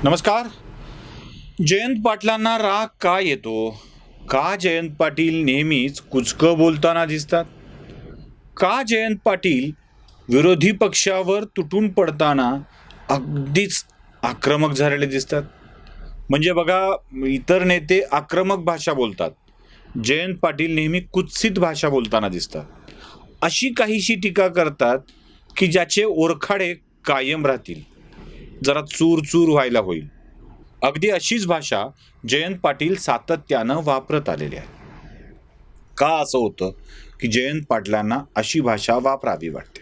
नमस्कार. जयंत पाटलांना राग का येतो? का जयंत पाटील नेहमीच कुचकं बोलताना दिसतात? का जयंत पाटील विरोधी पक्षावर तुटून पडताना अगदीच आक्रमक झालेले दिसतात? म्हणजे बघा, इतर नेते आक्रमक भाषा बोलतात, जयंत पाटील नेहमी कुत्सित भाषा बोलताना दिसतात. अशी काहीशी टीका करतात की ज्याचे ओरखाडे कायम राहतील, जरा चूर चूर व्हायला होईल. अगदी अशीच भाषा जयंत पाटील सातत्यानं वापरत आलेले आहे. का असं होतं की जयंत पाटलांना अशी भाषा वापरावी वाटते?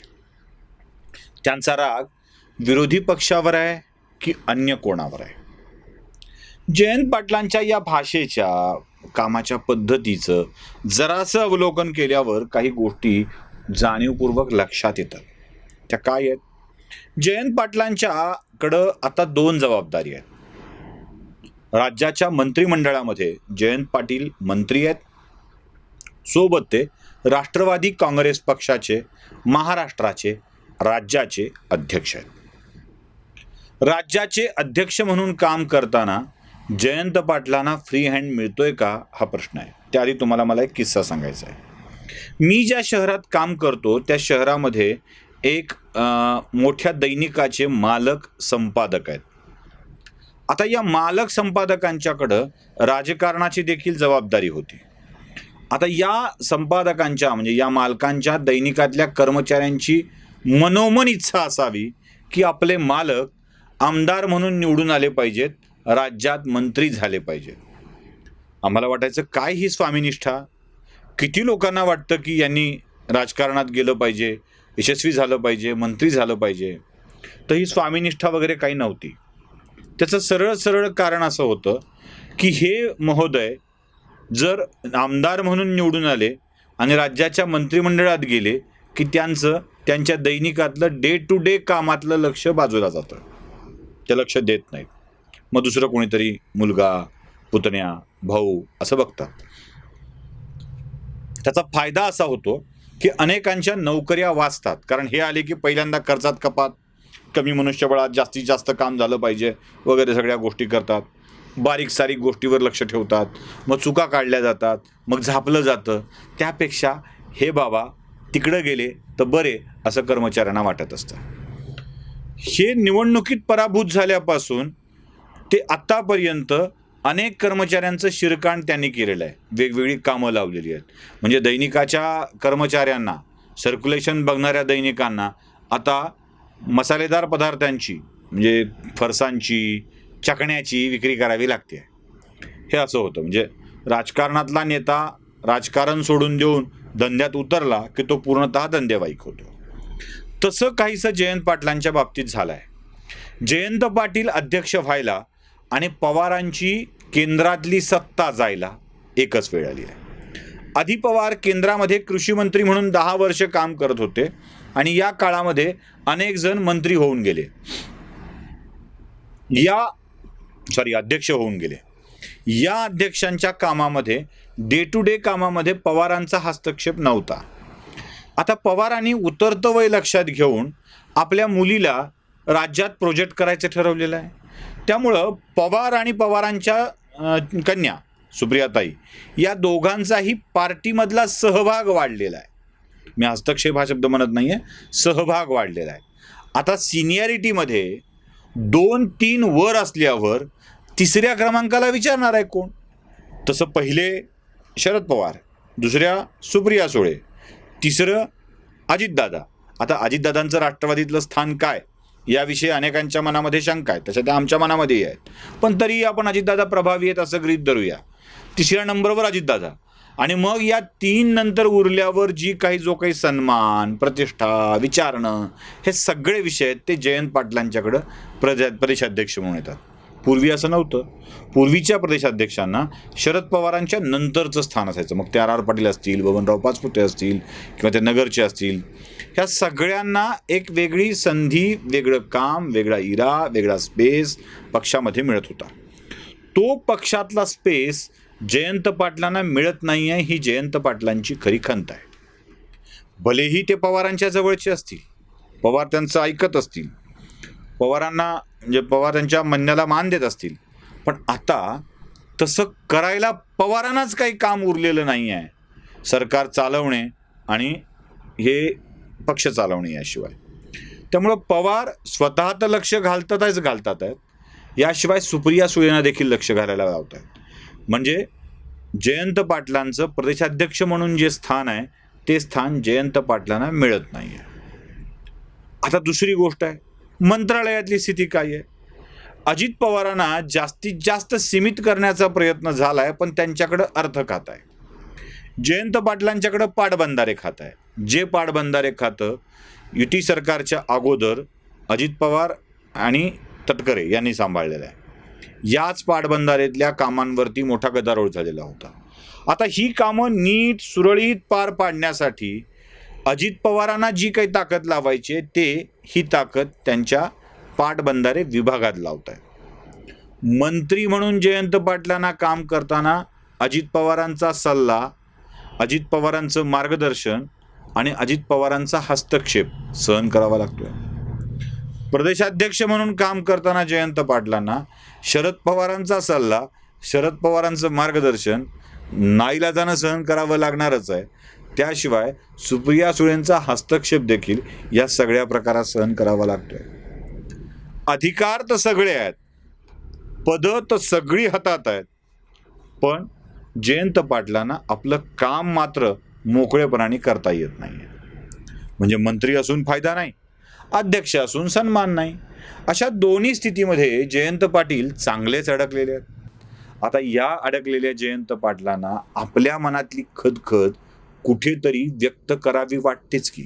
त्यांचा राग विरोधी पक्षावर आहे की अन्य कोणावर आहे? जयंत पाटलांच्या या भाषेच्या, कामाच्या पद्धतीचं जरासं अवलोकन केल्यावर काही गोष्टी जाणीवपूर्वक लक्षात येतात. त्या काय आहेत? जयंत पाटलांच्याकडं आता दोन जबाबदारी आहेत. राज्याच्या मंत्रिमंडळामध्ये जयंत पाटील मंत्री आहेत, सोबत ते राष्ट्रवादी काँग्रेस पक्षाचे महाराष्ट्राचे राज्याचे अध्यक्ष आहेत. राज्याचे अध्यक्ष म्हणून काम करताना जयंत पाटलांना फ्री हँड मिळतोय का, हा प्रश्न आहे. त्याआधी तुम्हाला मला एक किस्सा सांगायचा आहे. मी ज्या शहरात काम करतो त्या शहरामध्ये एक मोठ्या दैनिकाचे मालक संपादक आहेत. आता या मालक संपादकांच्याकडं राजकारणाची देखील जबाबदारी होती. आता या संपादकांच्या, म्हणजे या मालकांच्या दैनिकातल्या कर्मचाऱ्यांची मनोमन इच्छा असावी की आपले मालक आमदार म्हणून निवडून आले पाहिजेत, राज्यात मंत्री झाले पाहिजेत. आम्हाला वाटायचं काय ही स्वामीनिष्ठा? किती लोकांना वाटतं की यांनी राजकारणात गेलं पाहिजे, यशस्वी झालं पाहिजे, मंत्री झालं पाहिजे. तर ही स्वामीनिष्ठा वगैरे काही नव्हती. त्याचं सरळ सरळ कारण असं होतं की हे महोदय जर आमदार म्हणून निवडून आले आणि राज्याच्या मंत्रिमंडळात गेले की त्यांच्या दैनिकातलं डे टू डे कामातलं लक्ष बाजूला जातं, ते लक्ष देत नाहीत. मग दुसरं कोणीतरी मुलगा, पुतण्या, भाऊ असं बघतात. त्याचा फायदा असा होतो की अनेकांच्या नोकऱ्या वाचतात, कारण हे आले की पहिल्यांदा कर्जात कपात, कमी मनुष्यबळात जास्तीत जास्त काम झालं पाहिजे वगैरे सगळ्या गोष्टी करतात. बारीक सारीक गोष्टीवर लक्ष ठेवतात, मग चुका काढल्या जातात, मग झापलं जातं. त्यापेक्षा हे बाबा तिकडं गेले तर बरे असं कर्मचाऱ्यांना वाटत असतं. हे निवडणुकीत पराभूत झाल्यापासून ते आत्तापर्यंत अनेक कर्मचाऱ्यांचं शिरकाण त्यांनी केलेलं आहे, वेगवेगळी कामं लावलेली आहेत. म्हणजे दैनिकाच्या कर्मचाऱ्यांना, सर्क्युलेशन बघणाऱ्या दैनिकांना आता मसालेदार पदार्थांची, म्हणजे फरसांची, चकण्याची विक्री करावी लागते. हे असं होतं. म्हणजे राजकारणातला नेता राजकारण सोडून देऊन धंद्यात उतरला की तो पूर्णतः धंदेवाईक होतो. तसं काहीसं जयंत पाटलांच्या बाबतीत झालं आहे. जयंत पाटील अध्यक्ष व्हायला आणि पवारांची केंद्रातली सत्ता जायला एकच वेळ आली आहे. आधी पवार केंद्रामध्ये कृषी मंत्री म्हणून 10 वर्ष काम करत होते आणि या काळामध्ये अनेक जण मंत्री होऊन गेले, अध्यक्ष होऊन गेले. या अध्यक्षांच्या कामामध्ये, डे टू डे कामामध्ये पवारांचा हस्तक्षेप नव्हता. आता पवारांनी उतरतं वय लक्षात घेऊन आपल्या मुलीला राज्यात प्रोजेक्ट करायचं ठरवलेलं आहे. त्यामुळं पवार आणि पवारांच्या कन्या सुप्रियाताई या दोघांचाही पार्टीमधला सहभाग वाढलेला आहे. मी हस्तक्षेप हा शब्द म्हणत नाही आहे, सहभाग वाढलेला आहे. आता सिनियरिटीमध्ये 2-3 वर असल्यावर तिसऱ्या क्रमांकाला विचारणार आहे कोण? तसं पहिले शरद पवार, दुसऱ्या सुप्रिया सुळे, तिसरं अजितदादा. आता अजितदादांचं राष्ट्रवादीतलं स्थान काय याविषयी अनेकांच्या मनामध्ये शंका आहे, तशा त्या आमच्या मनामध्येही आहेत. पण तरी आपण अजितदादा प्रभावी आहेत असं गृहीत धरूया. तिसऱ्या नंबरवर अजितदादा, आणि मग या 3 नंतर उरल्यावर जो काही सन्मान, प्रतिष्ठा, विचारणं, हे सगळे विषय आहेत ते जयंत पाटलांच्याकडं प्रदेशाध्यक्ष म्हणून येतात. पूर्वी असं नव्हतं. पूर्वीच्या प्रदेशाध्यक्षांना शरद पवारांच्या नंतरचं स्थान असायचं. मग ते R.R. पाटील असतील, बबनराव पाचपुते असतील किंवा ते नगरचे असतील, ह्या सगळ्यांना एक वेगळी संधी, वेगळं काम, वेगळा इरा, वेगळा स्पेस पक्षामध्ये मिळत होता. तो पक्षातला स्पेस जयंत पाटलांना मिळत नाही आहे, ही जयंत पाटलांची खरी खंत आहे. भलेही ते पवारांच्या जवळचे असतील, पवार त्यांचं ऐकत असतील, पवारांना म्हणजे पवार त्यांच्या म्हणण्याला मान देत असतील, पण आता तसं करायला पवारांनाच काही काम उरलेलं नाही आहे. सरकार चालवणे आणि हे पक्ष चालवणे याशिवाय. त्यामुळं पवार स्वतः तर लक्ष घालतात आहेत, याशिवाय सुप्रिया सुळेंना देखील लक्ष घालायला लावत आहेत. म्हणजे जयंत पाटलांचं प्रदेशाध्यक्ष म्हणून जे स्थान आहे ते स्थान जयंत पाटलांना मिळत नाही आहे. आता दुसरी गोष्ट आहे, मंत्रालयातली स्थिती काय आहे. अजित पवारांना जास्तीत जास्त सीमित करण्याचा प्रयत्न झाला आहे, पण त्यांच्याकडं अर्थ खातं आहे. जयंत पाटलांच्याकडं पाटबंधारे खातं आहे. जे पाटबंधारे खातं युती सरकारच्या अगोदर अजित पवार आणि तटकरे यांनी सांभाळलेलं आहे. याच पाटबंधारेतल्या कामांवरती मोठा गदारोळ झालेला होता. आता ही कामं नीट सुरळीत पार पाडण्यासाठी अजित पवारांना जी काही ताकद लावायची ही ताकद त्यांच्या पाटबंधारे विभागात लावत आहे. मंत्री म्हणून जयंत पाटलांना काम करताना अजित पवारांचा सल्ला, अजित पवारांचं मार्गदर्शन आणि अजित पवारांचा हस्तक्षेप सहन करावा लागतोय. प्रदेशाध्यक्ष म्हणून काम करताना जयंत पाटलांना शरद पवारांचा सल्ला, शरद पवारांचं मार्गदर्शन नाईलाजानं सहन करावं लागणारच आहे. त्याशिवाय सुप्रिया सुळेंचा हस्तक्षेप देखील या सगळ्या प्रकारात सहन करावा लागतोय. अधिकार तर सगळे आहेत, पदं तर सगळी हातात आहेत, पण जयंत पाटलांना आपलं काम मात्र मोकळेपणाने करता येत नाही. म्हणजे मंत्री असून फायदा नाही, अध्यक्ष असून सन्मान नाही. अशा दोन्ही स्थितीमध्ये जयंत पाटील चांगलेच अडकलेले आहेत. आता या अडकलेल्या जयंत पाटलांना आपल्या मनातली खदखद कुठेतरी व्यक्त करावी वाटतेच की.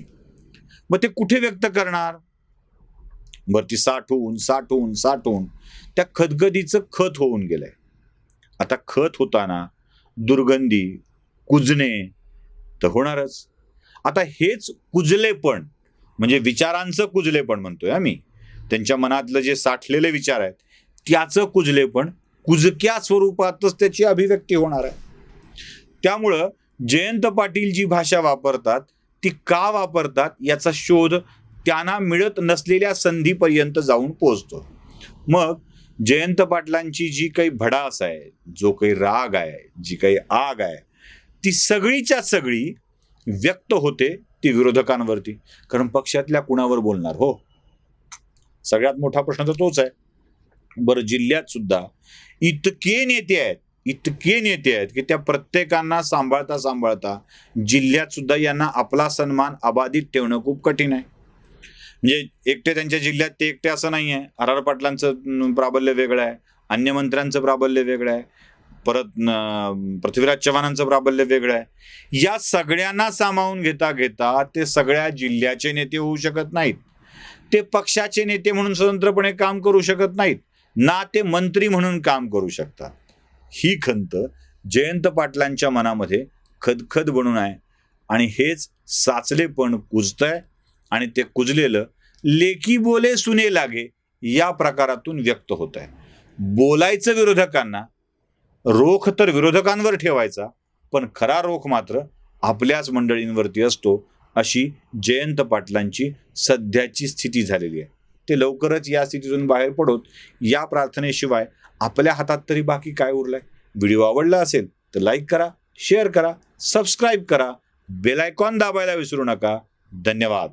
मग ते कुठे व्यक्त करणार. बरं, ती साठवून त्या खदगदीचं खत होऊन गेलंय. आता खत होताना दुर्गंधी, कुजणे तर होणारच. आता हेच कुजलेपण म्हणजे विचारांचं कुजलेपण म्हणतोय आम्ही, त्यांच्या मनातलं जे साठलेले विचार आहेत त्याचं कुजलेपण कुजक्या स्वरूपातच त्याची अभिव्यक्ती होणार आहे. त्यामुळं जयंत पाटील जी भाषा वापरतात ती का वापरतात याचा शोध त्यांना मिळत नसलेल्या संधीपर्यंत जाऊन पोहोचतो. मग जयंत पाटलांची जी काही भडास आहे, जो काही राग आहे, जी काही आग आहे, ती सगळीच्या सगळी व्यक्त होते ती विरोधकांवरती. कारण पक्षातल्या कुणावर बोलणार हो, सगळ्यात मोठा प्रश्न तर तोच आहे. बरं, जिल्ह्यात सुद्धा इतके नेते आहेत की त्या प्रत्येकांना सांभाळता जिल्ह्यात सुद्धा यांना आपला सन्मान अबाधित ठेवणं खूप कठीण आहे. म्हणजे एकटे त्यांच्या जिल्ह्यात ते एकटे असं नाही आहे. आर पाटलांचं प्राबल्य वेगळं आहे, अन्य मंत्र्यांचं प्राबल्य वेगळं आहे, परत पृथ्वीराज चव्हाणांचं प्राबल्य वेगळं आहे. या सगळ्यांना सामावून घेता ते सगळ्या जिल्ह्याचे नेते होऊ शकत नाहीत. ते पक्षाचे नेते म्हणून स्वतंत्रपणे काम करू शकत नाहीत, ना ते मंत्री म्हणून काम करू शकतात. ही खंत जयंत पाटलांच्या मनामध्ये खदखद बनून आहे आणि हेच साचलेपण कुजतंय आणि ते कुजलेलं लेकी बोले सुने लागे या प्रकारातून व्यक्त होत आहे. बोलायचं विरोधकांना, रोख तर विरोधकांवर ठेवायचा, पण खरा रोख मात्र आपल्याच मंडळींवरती असतो, अशी जयंत पाटलांची सध्याची स्थिती झालेली आहे. ते लवकरच या स्थितीतून बाहेर पडोत या प्रार्थनेशिवाय आपल्या हातात तरी बाकी काय उरलंय. व्हिडिओ आवडला असेल तर लाईक करा, शेअर करा, सबस्क्राईब करा, बेल आयकॉन दाबायला विसरू नका. धन्यवाद.